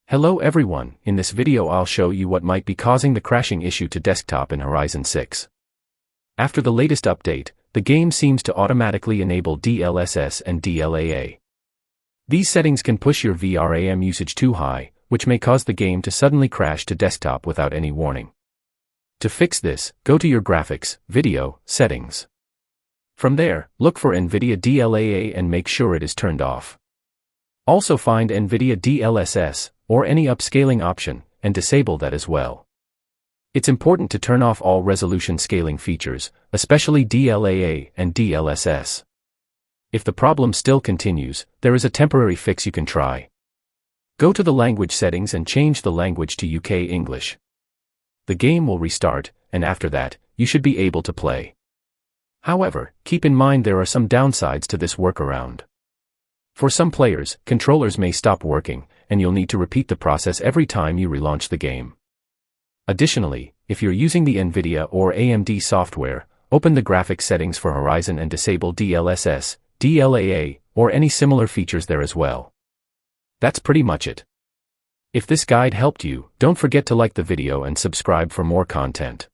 Hello everyone, in this video I'll show you what might be causing the crashing issue to desktop in Horizon 6. After the latest update, the game seems to automatically enable DLSS and DLAA. These settings can push your VRAM usage too high, which may cause the game to suddenly crash to desktop without any warning. To fix this, go to your Graphics, Video, Settings. From there, look for NVIDIA DLAA and make sure it is turned off. Also find NVIDIA DLSS, or any upscaling option, and disable that as well. It's important to turn off all resolution scaling features, especially DLAA and DLSS. If the problem still continues, there is a temporary fix you can try. Go to the language settings and change the language to UK English. The game will restart, and after that, you should be able to play. However, keep in mind there are some downsides to this workaround. For some players, controllers may stop working, and you'll need to repeat the process every time you relaunch the game. Additionally, if you're using the NVIDIA or AMD software, open the graphics settings for Horizon and disable DLSS, DLAA, or any similar features there as well. That's pretty much it. If this guide helped you, don't forget to like the video and subscribe for more content.